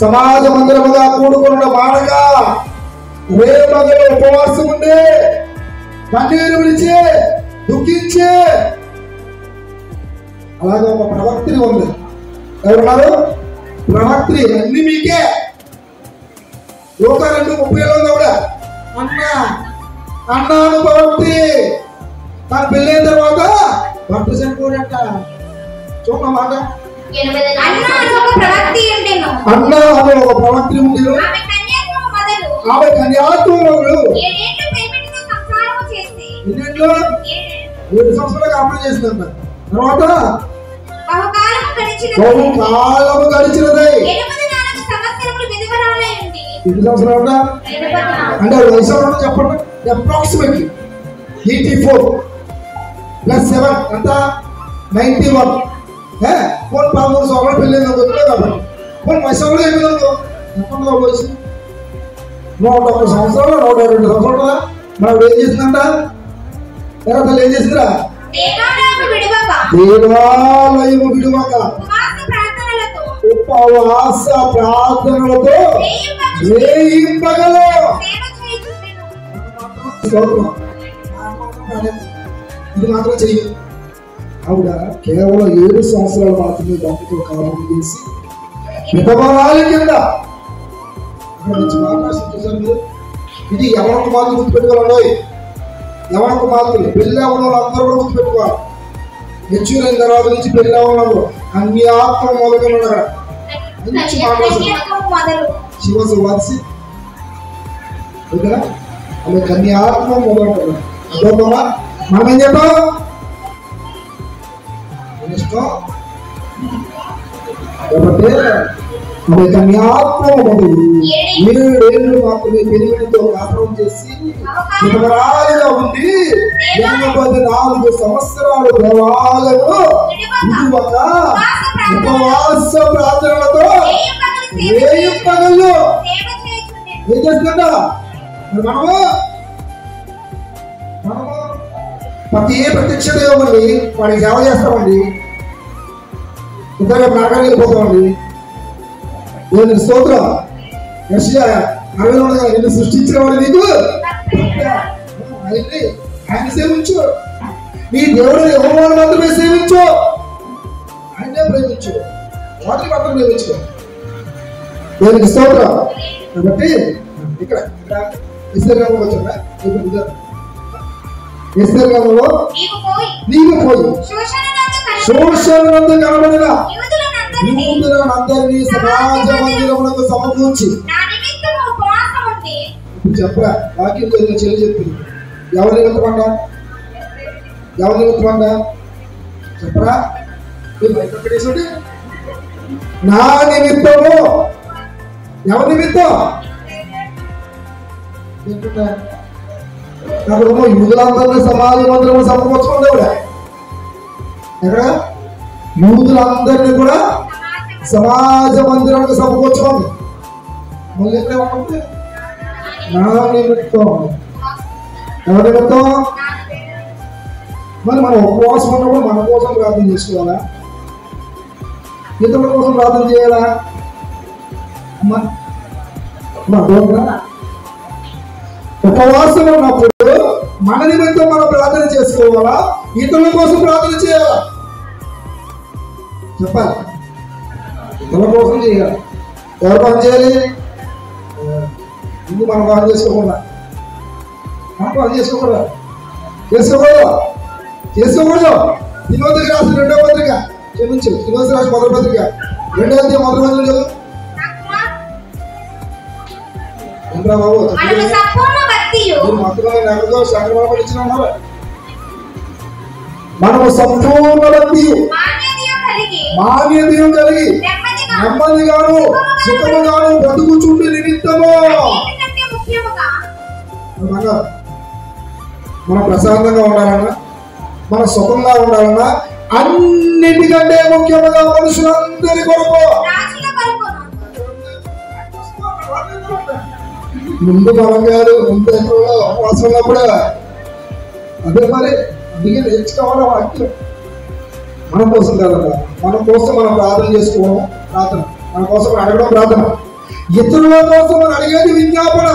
సమాజ మందిరముగా కూడుకున్న మానగా రేపగలు ఉపవాసం ఉండే కన్నీరు విడిచే దుఃఖించే అలాగే ఒక ప్రవక్త్రి ఉంది. ఎవరున్నారు? ప్రవక్త్రి. అన్ని మీకే. యోగా 2:30 ఉంది ఆవిడ. అన్నాను ప్రవక్త్రి. తన పెళ్ళైన తర్వాత భర్త చనిపోయాడంట. చూడ మాట. అన్న ఆమె ఒక ప్రవక్త్రి ఉండేది. ఆమె కన్యాత్మకులు 7 సంవత్సరాలుగా అప్లై చేసిందంట. తర్వాత బహుకాలము గడిచినది. 8 సంవత్సరాలు అంటే వయసు చెప్పండి. అప్రాక్సిమేట్లీ 84 + 7 అంత 91. 13 సంవత్సరాలు పెళ్ళైంది కాబట్టి వయసు ఏమైందో చెప్పండి. వయసు 101 సంవత్సరాలు 102 సంవత్సరాలు మనం ఏం చేసిందంట? తల్లి ఏం చేసిందిరా? దేవాలయము విడువక ఉపవాస ప్రార్థనలతో వేయింపగలు. ఇది మాత్రం చెయ్యి. ఆవిడ కేవలం 7 సంవత్సరాలు మాత్రమే భక్తితో కాలం చేసి విధవరాలి కింద. ఇది ఎవరికి మాత్రం గుర్తుపెట్టుకోవాలి. ఎవరికి మాత్రం పెళ్ళి అవ్వడం అందరూ కూడా గుర్తుపెట్టుకోవాలి. మెచ్యూర్ అయిన తర్వాత నుంచి పెళ్ళి అవ్వడం అన్యాత్మ మొదలుగా మంచి శివసువాసి ఆమె కన్యాత్మ మొదలు. మనం ఏం చెప్పాం? ఇష్టం కాబట్టి ఆమె కన్యాత్మ మొదలు 7 ఏళ్ళు మాత్రమే పెరిగినతో కాపురం చేసి విధవరాలిగా ఉండి 84 సంవత్సరాలు దేవాలయము విడువక ఉపవాస ప్రార్థనలతో వేయింపగలు. ఏం చేస్తుందా? మనము ప్రతి ప్రత్యక్ష దేవుని వాడికి సేవ చేస్తామండి. ఇద్దరు నరకానికి వెళ్ళిపోతామండి. దేవుని స్తోత్రం. యెషయా 60 నిన్ను సృష్టించిన వాడు నీకు ఆయన సేవించు. నీ దేవుడు యెహోవాను మాత్రమే సేవించు. ఆయనే ప్రేమించు. వాటిని మాత్రం ప్రేమించుకో. దేవునికి స్తోత్రం. కాబట్టి ఇక్కడ ఇశ్రాయేలు వచ్చారా? ఇశ్రాయేలులో నీవు పోయి శోషణనందు కనబడిన యూదులందరినీ సమాజ మందిరమునకు సమకూర్చి. ఇప్పుడు చెప్పరా? వాక్యం చెల్లి చెప్పింది. ఎవరి నిమిత్తమండా? ఎవరి నిమిత్తమండా? చెప్పరా? నా నిమిత్తము. ఎవరి నిమిత్తం? అక్కడ యూదులందరినీ సమాజ మందిరము సమకూర్చుకోండి. ఆవిడ ఎక్కడ? యూదులందరినీ కూడా సమాజ మందిరానికి సమకూర్చుకోండి. మళ్ళీ ఎక్కడ ఉంటుంది? నా నిమిత్తం. ఎవరి నిమిత్తం? మరి మనం ఉపవాసం ఉన్నప్పుడు మన కోసం ప్రార్థన చేసుకోవాలా? ఇతరుల కోసం ప్రార్థన చేయాలా? అమ్మా ఉపవాసం ఉన్నప్పుడు మన నిమిత్తం మనం ప్రార్థన చేసుకోవాలా? ఇతరుల కోసం ప్రార్థన చేయాలా? చెప్పాలి. ఇతరుల కోసం చేయాలి. ఎవరు పని చేయాలి? ముందు మనం పని చేసుకోకుండా చేసుకోకూడదు. తిమోతికి రాసిన 2వ పత్రిక క్షమించు. తిమోతికి రాసిన 1వ పత్రిక 2వ అధ్యాయం 1వ వచనం చదువు. బాబు మనము సంపూర్ణ భక్తి మాన్యతను కలిగి నెమ్మదిగాను సుఖముగాను బ్రతుకుచుండి నిమిత్తము. మనం ప్రశాంతంగా ఉండాలన్నా, మన సుఖంగా ఉండాలన్నా, అన్నిటికంటే ముఖ్యముగా మనుషులందరి కొరకు ముందు మనం కాదు. ముందు ఎక్కడో అవసరం ఉన్నప్పుడు అదే మరి. అందుకే నేర్చుకోవడం వాక్యం మన కోసం కాదన్నా, మన కోసం మనం ప్రార్థన చేసుకోవడం. ప్రార్థన మన కోసం అడగడం ప్రార్థన, ఇతరుల కోసం మనం అడిగేది విజ్ఞాపన.